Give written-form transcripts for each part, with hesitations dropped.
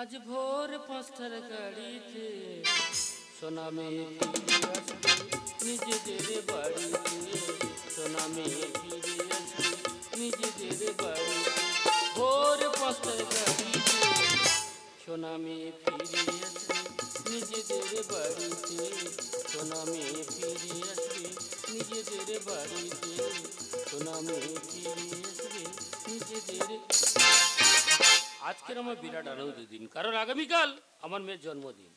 আজ ভোর 5টার গাড়িতে সোনা মেয়ে ফিরে আসবে নিজেদের বাড়িতে, সোনা মেয়ে ফিরে আসবে নিজেদের বাড়িতে। ভোর 5টার গাড়িতে সোনা মেয়ে ফিরে আসবে নিজেদের বাড়িতে, সোনা মেয়ে ফিরে আসবে নিজেদের বাড়িতে, সোনা মেয়ে ফিরে আসবে নিজেদের। আজকের আমার বিরাট আনন্দের দিন, কারণ আগামীকাল আমার মেয়ের জন্মদিন।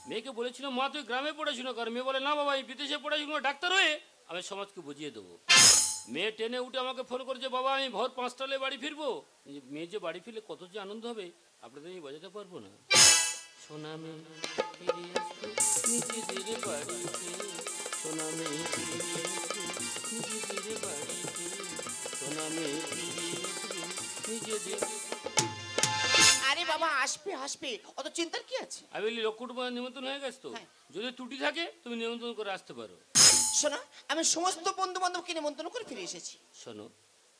মেয়েকে বলেছিলাম মা তুই গ্রামে পড়াশুনো কর, মেয়ে বলে না বাবা আমি বিদেশে পড়াশুনো ডাক্তার হয়ে আমি সমাজকে বুঝিয়ে দেবো। মেয়ে ট্রেনে উঠে আমাকে ফোন করেছে বাবা আমি ভোর 5টায় বাড়ি ফিরবো। মেয়ে যে বাড়ি ফিরলে কত যে আনন্দ হবে আপনাদের আমি বোঝাতে পারবো না। সোনা মেয়ে ফিরে আসবে নিজেদের বাড়িতে, সোনা মেয়ে ফিরে আসবে নিজেদের বাড়িতে, সোনা মেয়ে ফিরে আসবে নিজেদের। আরে বাবা আসবে আসবে, অত চিন্তার কি আছে? আমি বলি লক্ষ টাকা নিমন্ত্রণ হয়ে গেছে তো, যদি ত্রুটি থাকে তুমি নিমন্ত্রণ করে আসতে পারো। শোনা আমি সমস্ত বন্ধু বান্ধবকে নিমন্ত্রণ করে ফিরে এসেছি। শোনো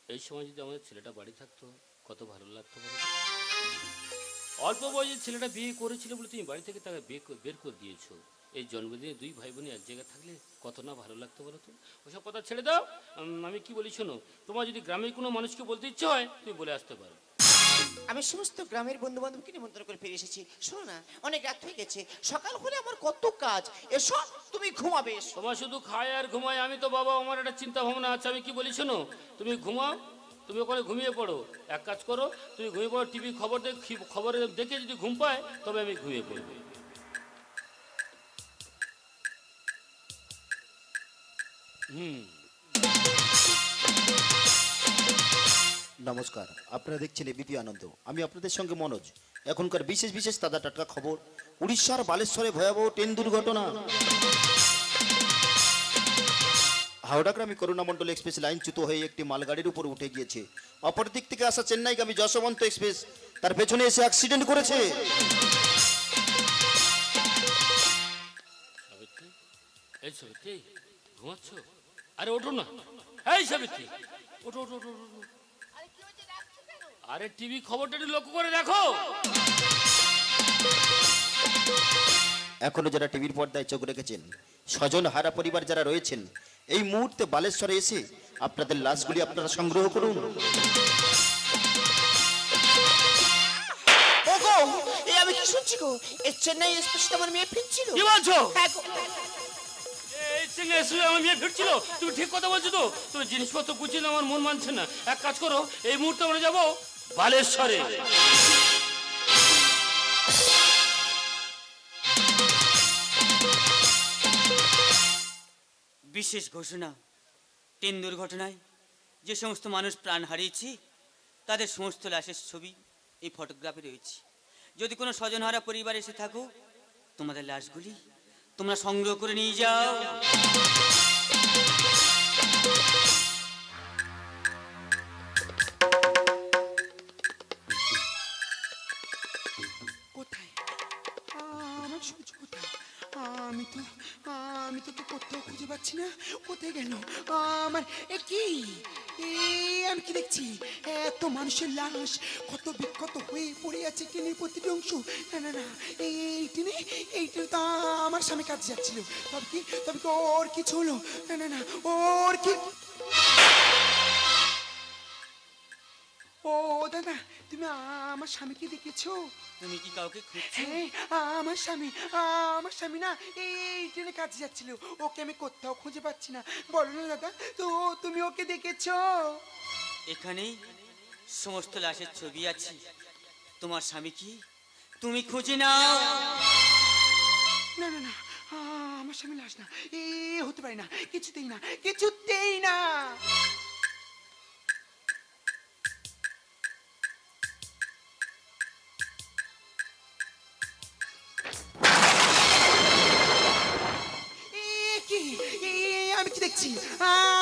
এই সময় যদি আমাদের ছেলেটা বাড়ি থাকতো কত ভালো লাগতো বলো। অল্প বয়সে ছেলেটা বিয়ে করেছিল বলে তুমি বাড়ি থেকে তাকে বের করে দিয়েছো। এই জন্মদিনে দুই ভাই বোন এক জায়গায় থাকলে কত না ভালো লাগতো বলো তো। ওসব কথা ছেড়ে দাও। আমি কি বলি শোনো, তোমার যদি গ্রামের কোনো মানুষকে বলতে ইচ্ছে হয় তুমি বলে আসতে পারো। আমি সমস্ত গ্রামের বন্ধু বান্ধবকে নিমন্ত্রণ করে ফিরে এসেছি। শোনো না অনেক রাত হয়ে গেছে, সকাল হলে আমার কত কাজ, এসো তুমি ঘুমাবে। তোমার শুধু খায় আর ঘুমায়, আমি তো বাবা আমার একটা চিন্তা ভাবনা আছে। আমি কি বলি শোনো, তুমি ঘুমাও, তুমি ওখানে ঘুমিয়ে পড়ো। এক কাজ করো তুমি ঘুমিয়ে পড়ো, টিভি খবরে দেখে যদি ঘুম পায় তবে আমি ঘুমিয়ে পড়বো। নমস্কার, আপনারা দেখছেন এবিপি আনন্দ। আমি আপনাদের সঙ্গে মনোজ। এখনকার বিশেষ বিশেষ তাজা টাটকা খবর। উড়িষ্যার বালেশ্বরে ভয়াবহ ট্রেন দুর্ঘটনা। হাওড়া গ্রামে করুণামণ্ডল এক্সপ্রেস লাইনচ্যুত হয়ে একটি মালগাড়ির উপর উঠে গিয়েছে। অপর দিক থেকে আসা চেন্নাইগামী যশবন্ত এক্সপ্রেস তার পেছনে এসে অ্যাক্সিডেন্ট করেছে। এই সাবিত্রী ঘুমাচ্ছ? আরে ওঠো না। এই সাবিত্রী ওঠো ওঠো ওঠো ওঠো। আরে টিভি খবরটা একটু লক্ষ্য করে দেখো। এখনো যারা টিভির পর্দায় চোখ রেখেছেন, স্বজন হারা পরিবার যারা রয়েছেন, এই মুহূর্তে বালেশ্বরে এসে আপনাদের লাশগুলি আপনারা সংগ্রহ করুন। ওগো এই আমি কি শুনছি গো, এই চেন্নাই এক্সপ্রেস আমার মেয়ে ফিরছিল। কি বলছো? হ্যাঁ গো। এই সিঙ্গে এসে আমার মেয়ে ফিরছিল? তুমি ঠিক কথা বলছো তো? তুমি জিনিসপত্র গুছিয়ে আমার মন মানছে না। এক কাজ করো এই মুহূর্তে আমরা যাবো বালেশ্বরে। বিশেষ ঘোষণা, ট্রেন দুর্ঘটনায় যে সমস্ত মানুষ প্রাণ হারিয়েছে তাদের সমস্ত লাশের ছবি এই ফটোগ্রাফে রয়েছে। যদি কোনো স্বজনহারা পরিবার এসে থাকো, তোমাদের লাশগুলি তোমরা সংগ্রহ করে নিয়ে যাও। কোথায় আমার সূর্য কোথায়? আমি তোকে কোথাও খুঁজে পাচ্ছি না। কোথায় গেল আমার? এ কি আমি কি দেখছি? এত মানুষের লাশ কত বিক্ষত হয়ে পড়ে আছে ট্রেনের প্রতিটি অংশ। না না না, এই ট্রেনে তো আমার স্বামী কাজে যাচ্ছিল। তবে কি ওর কিছু হলো? না না না, ওর কি? ও দাদা, তুমি আমার স্বামীকে দেখেছো? তুমি কি কাউকে খুঁজছো? আমার স্বামী না এই ট্রেনে কাজে যাচ্ছিল। ওকে আমি কোথাও খুঁজে পাচ্ছি না। বলো না দাদা, তো তুমি ওকে দেখেছো? এখানেই সমস্ত লাশের ছবি আছে। তোমার স্বামী কি তুমি খুঁজে নাও। না না না, আমার স্বামী লাশ না, হতে পারে না, কিছুতেই না, কিছুতেই না। আমি কি দেখছি?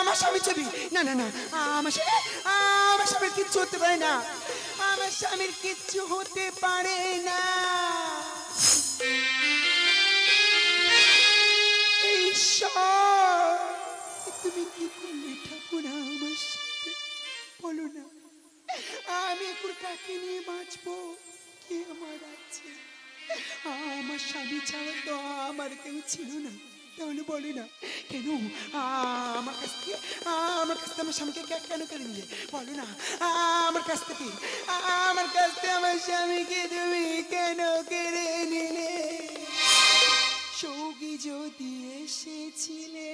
আমার স্বামীর ছবি। না না না, আমার স্বামীর কিচ্ছু হতে পারে না। আমার স্বামীর কিচ্ছু হতে পারে না। ঈশ্বর, তুমি কি করলে ঠাকুর আমার সাথে? বলো না, আমি এখন কাকে নিয়ে বাঁচবো? কে আমার আছে? আমার স্বামী ছাড়া তো আমার কেউ ছিল না। তাহলে বলে না কেন আমার কাছ থেকে আমার স্বামীকে কেন কেড়ে নিলে? বলো না আমার কাছ থেকে আমার স্বামীকে তুমি কেন কেড়ে নিলে? সৌগি যদি এসেছিলে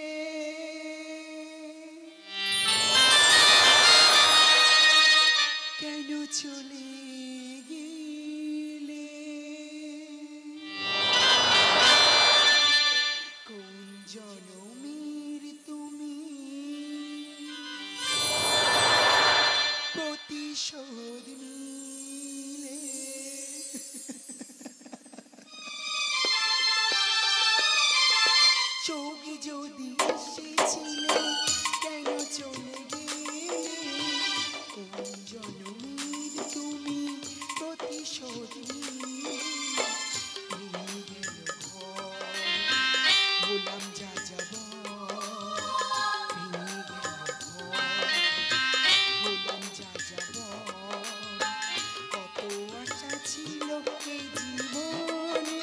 কেন চলে গেলে? কোন জনমের তুমি প্রতিশোধ নিলে? সৌগি যদি এসেছিলে কেন চলে গেলে? কোন জনমের তুমি প্রতিশোধ নিয়ে গেল ঘর, বললাম যা যাব ভেঙে গেল ঘর, বললাম যা যাব কত আশা ছিল এই জীবনে।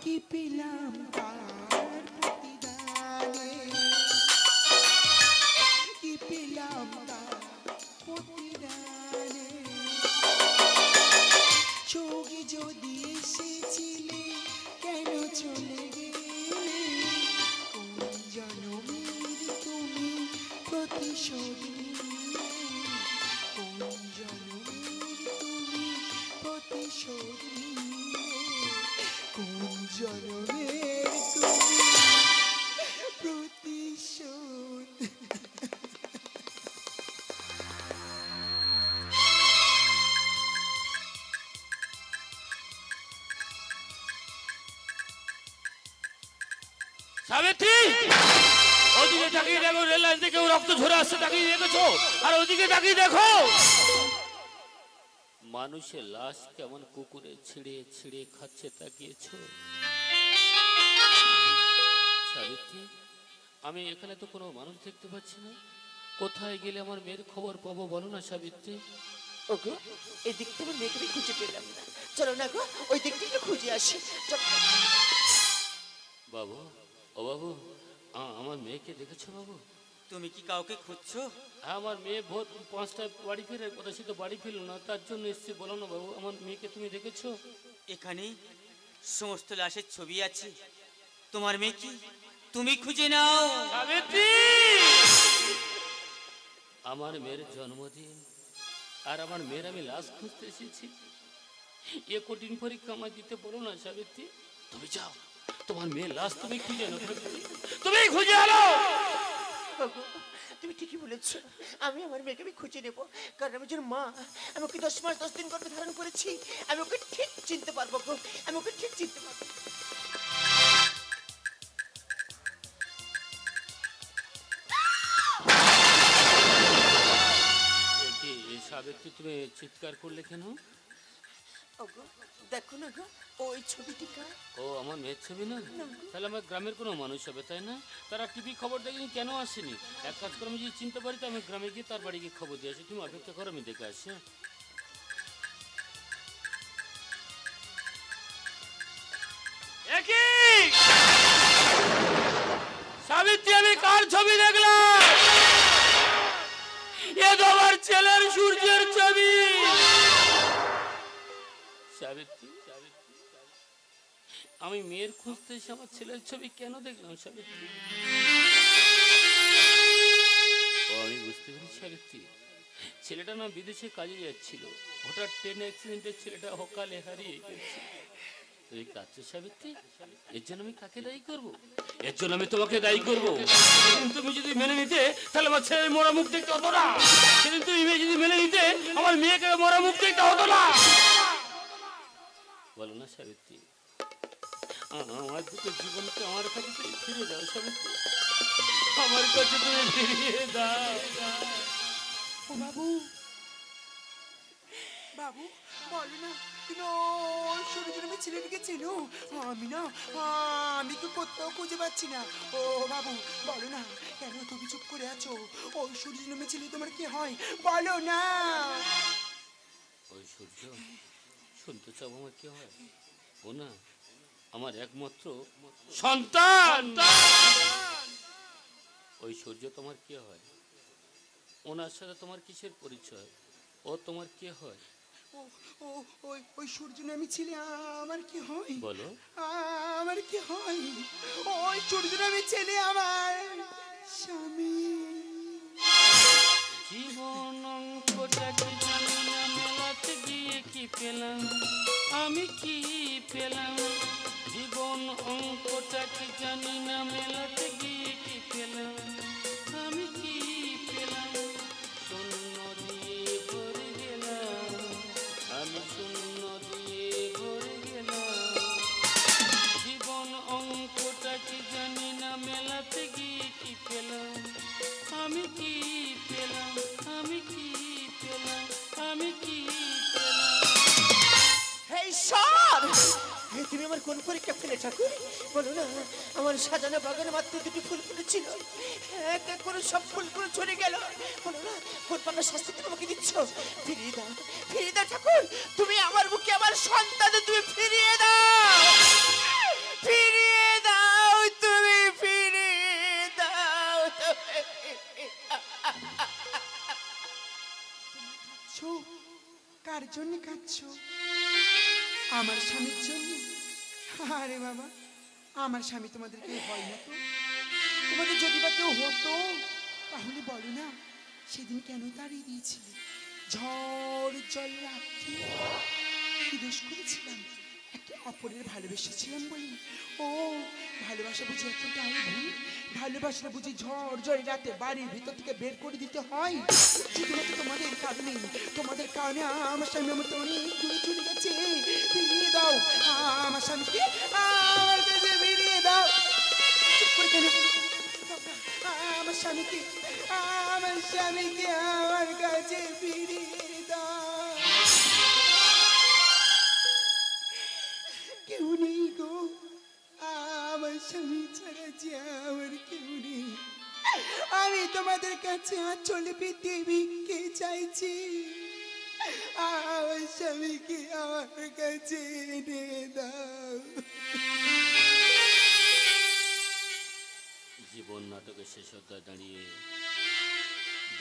কি পেলাম তার প্রতিদানে? কি পেলাম তার প্রতিদানে? সৌগি যদি এসেছিলে কেন চলে গেলে? কোন জনমের তুমি প্রতিশোধ নিলে? কোন জনমের তুমি প্রতিশোধ নিলে? কোন জনমের তুমি প্রতিশোধ? সাবিত্রী, ওদিকে তাকিয়ে দেখো, রেল লাইন থেকে রক্ত ঝরে আসছে, তাকিয়ে দেখেছো? আর ওদিকে তাকিয়ে দেখো, মানুষের লাশ কেমন কুকুরে ছিঁড়ে ছিঁড়ে খাচ্ছে, তাকিয়েছো? সাবিত্রী, আমি এখানে তো কোনো মানুষ দেখতে পাচ্ছি না। কোথায় গেলে আমার মেয়ের খবর পাবো বলো না সাবিত্রী? ওগো, এই দিকটা আমার মেয়েকে আমি খুঁজে পেলাম না। চলো না গো, ওই দিকটা একটু খুঁজে আসি। চলো। বাবু, ও বাবু, আমার মেয়েকে দেখেছো বাবু? তুমি কি কাউকে খুঁজছো? আমার মেয়ে ভোর 5টায় বাড়ি ফেরার কথা, সে তো বাড়ি ফিরল না, তার জন্য এসছি। বলো না বাবু, আমার মেয়েকে তুমি দেখেছো? এখানেই সমস্ত লাশের ছবি আছে। তোমার মেয়ে কি তুমি খুঁজে নাও। সাবিত্রী, আমার মেয়ের জন্মদিন, আর আমার মেয়ের আমি লাশ খুঁজতে এসেছি। এ কঠিন পরীক্ষা আমার দিতে বলো না সাবিত্রী। তুমি যাও, তোমার মেয়ের লাশ তুমি খুঁজে আনো, তুমি খুঁজে আনো। ওগো, তুমি ঠিকই বলেছো। আমি আমার মেয়েকে আমি খুঁজে নেবো, কারণ আমি যে মা, আমি ওকে 10 মাস 10 দিন গর্ভে ধারণ করেছি। আমি ওকে ঠিক চিনতে পারবো গো, আমি ওকে ঠিক চিনতে পারবো। সাবিত্রী, তুমি চিৎকার করলে কেন? ওগো, দেখো না গো, ওই ছবিটি কার? ও আমার মেয়ের ছবি না? তাহলে আমার গ্রামের কোনো মানুষ হবে, তাই না? তারা টিভি খবর দেখেনি, কেন আসেনি? এক কাজ করে, আমি যদি চিনতে পারি তো আমি গ্রামে গিয়ে তার বাড়ি গিয়ে খবর দিয়ে আসি। তুমি অপেক্ষা করো, আমি দেখে আসি। সাবিত্রী, আমি কার ছবি দেখলাম? এ তো আমার ছেলের সূর্যের ছবি। সাবিত্রী, আমি মেয়ের খুঁজতে এসে আমার ছেলের ছবি কেন দেখলাম সাবিত্রী? ও, আমি বুঝতে পেরেছি সাবিত্রী, ছেলেটা না বিদেশে কাজে যাচ্ছিল, হঠাৎ ট্রেন অ্যাক্সিডেন্টে ছেলেটা অকালে হারিয়ে গেছে। তুমি কাঁদছো সাবিত্রী? এর জন্য আমি কাকে দায়ী করবো? এর জন্য আমি তোমাকে দায়ী করবো। তুমি যদি মেনে নিতে, তাহলে আমার ছেলের মরা মুখ দেখতে হতো না। সেদিন তুমি যদি মেনে নিতে, আমার মেয়েকে মরা মুখ দেখতে হতো না। বলো না সাবিত্রী, আমার দুটো জীবনকে আমার কাছে ফিরে দাও সাবিত্রী, আমার কাছে তুমি ফিরিয়ে দাও। ও বাবু, বাবু বলো না তুমি ওই সূর্যনমী ছেলেটিকে চেনো? আমি না আমি তো কোথাও খুঁজে পাচ্ছি না। ও বাবু বলো না, কেন তুমি চুপ করে আছো? ওই সূর্যনমী ছেলে তোমার কি হয় বলো না। ওই সূর্য শুনতে চাও আমার কি হয়? ও না আমার একমাত্র সন্তান। ওই সূর্য তোমার কি হয়? ওনার সাথে তোমার কিসের পরিচয়? ও তোমার কি হয়? ও ও ওই ওই সূর্যনমী ছেলে আমার কি হয় বলো। আমার কি হয়? ওই সূর্যনমী ছেলে আমার স্বামী। জীবন অঙ্কটা কি জানি না, মেলাতে গিয়ে কি পেলাম আমি, কি পেলাম? জীবন অঙ্কটা কি জানি না, মেলাতে গিয়ে কি পেলাম আমি, কি পেলাম? শূন্য দিয়ে ভরে গেলাম আমি, শূন্য দিয়ে ভরে গেলাম। জীবন অঙ্কটা কি জানি না, মেলাতে গিয়ে কি পেলাম আমি, কি পেলাম? আমি কি পেলাম? আমি কি পেলাম? হে ঈশ্বর, হে তুমি আমার কোন পরীক্ষা ফেলে ঠাকুর বলো না। আমার সাজানো বাগানে মাত্র দুটি ফুল ফুটেছিল, এক এক করে সব ফুলগুলো ঝরে গেল। বলো না কোন পাল্লা শাস্তি তুমি আমাকে দিচ্ছ? ফিরিয়ে দাও, ফিরিয়ে দাও ঠাকুর। তুমি আমার বুকে আমার সন্তানদের তুমি ফিরিয়ে দাও, ফিরিয়ে দাও, তুমি ফিরিয়ে দাও। কাঁদছো? কার জন্য কাঁদছো? আমার স্বামীর জন্য? আরে বাবা, আমার স্বামী তোমাদের কেউ হয় না তো? তোমাদের যদি বা কেউ হতো তাহলে বলো না সেদিন কেন তাড়িয়ে দিয়েছিলে? ঝড় জল রাত্রি কি দোষ করেছিলাম? একে অপরের ভালোবেসেছিলাম বলি? ও ভালোবাসা বুঝি এতটাই ভুল? ভালোবাসা বুঝি ঝড় জল রাতে বাড়ির ভিতর থেকে বের করে দিতে হয়? শুধুমাত্র তোমাদের কারণে, তোমাদের কারণে আমার স্বামী আমার তো অনেক দূরে চলে গেছে। ফিরিয়ে দাও আমার স্বামীকে, আমার কাছে ফিরিয়ে দাও। চুপ করে কেন? আমার স্বামীকে, আমার স্বামীকে আমার কাছে ফিরিয়ে দাও। কেউ নেই গো, আমার স্বামী ছাড়া যে আমার কেউ নেই। আমি তোমাদের কাছে আঁচল পেতে ভিক্ষে চাইছি, আমার স্বামীকে আমার কাছে এনে দাও। জীবন নাটকের শেষ অধ্যায় দাঁড়িয়ে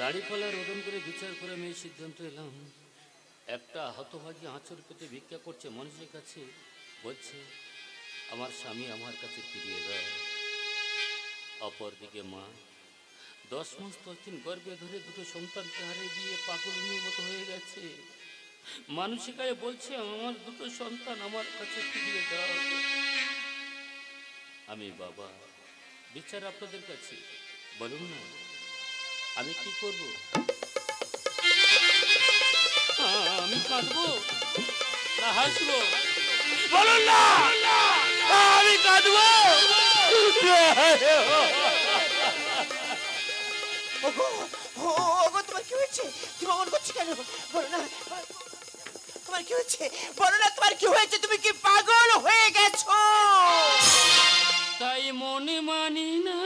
দাড়িপালা রোদন করে বিচার করে আমি এই সিদ্ধান্ত এলাম, একটা হতভাগী আঁচল পেতে ভিক্ষা করছে মানুষের কাছে, বলছে আমার স্বামী আমার কাছে ফিরিয়ে দাও। অপরদিকে মা 10 মাস 10 দিন গর্ভে ধরে দুটো সন্তানকে হারিয়ে দিয়ে পাগলের মতো হয়ে গেছে। মানুষের কাছে বলছে আমার দুটো সন্তান আমার কাছে ফিরিয়ে দাও। আমি বাবা, বিচার আপনাদের কাছে, বলুন না আমি কি করব? আমি কাঁদবো না হাসবো? বলুন না আমি কাঁদবো। ওগো, ওগো তোমার কি হয়েছে? তুমি অমন করছো কেন? বলো না তোমার কি হয়েছে? বলো না তোমার কি হয়েছে? তুমি কি পাগল হয়ে গেছো? তাই মনে মানি না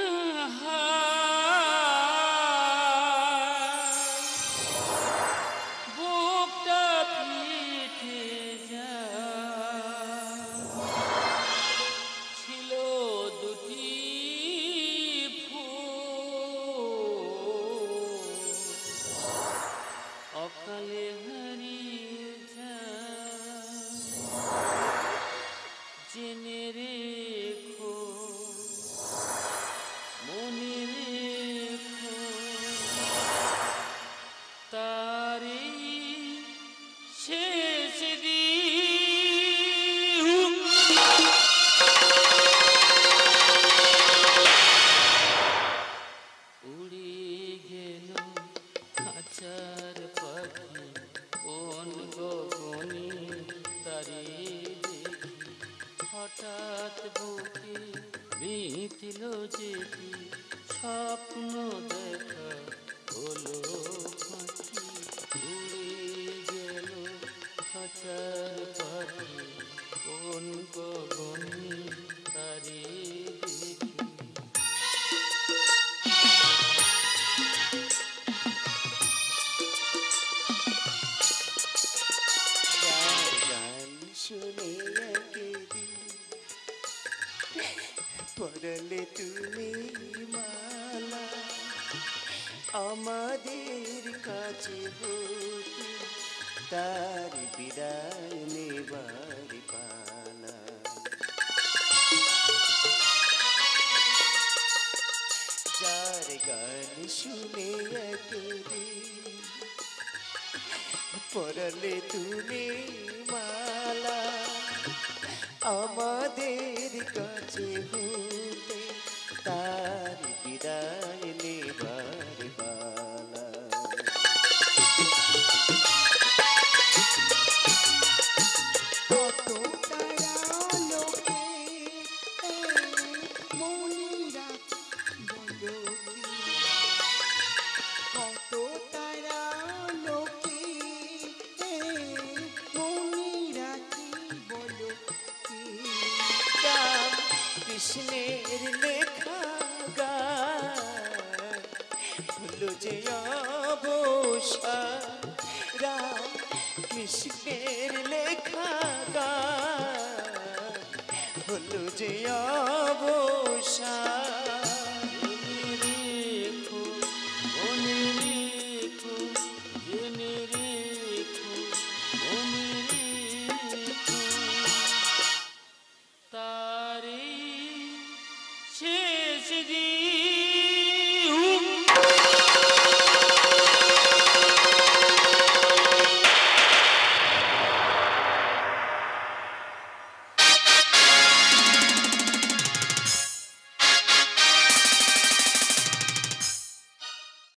বুকটা ফেটে যায়। ছিল দুটি ফুল অকালে হারিয়ে যায়। জেনে রেখো মনে রেখো তারি শেষ দিন। উড়ে গেল খাঁচার পাখি তুমি মালা আমাদের কাছে হতে তার বিদায় নেবার পালা। যার গান শুনে একদিন পরলে তুমি মালা আমাদের কাছে হতে তার বিদায় নেবার পালা। কত তারা লোকে মনিরা বলো কি, কত তারা লোকে মনিরা কি বলো কি। রাম কৃষ্ণের লেখা গান হলো যে অবসান, রাম কৃষ্ণের লেখা গান হলো যে অবসান।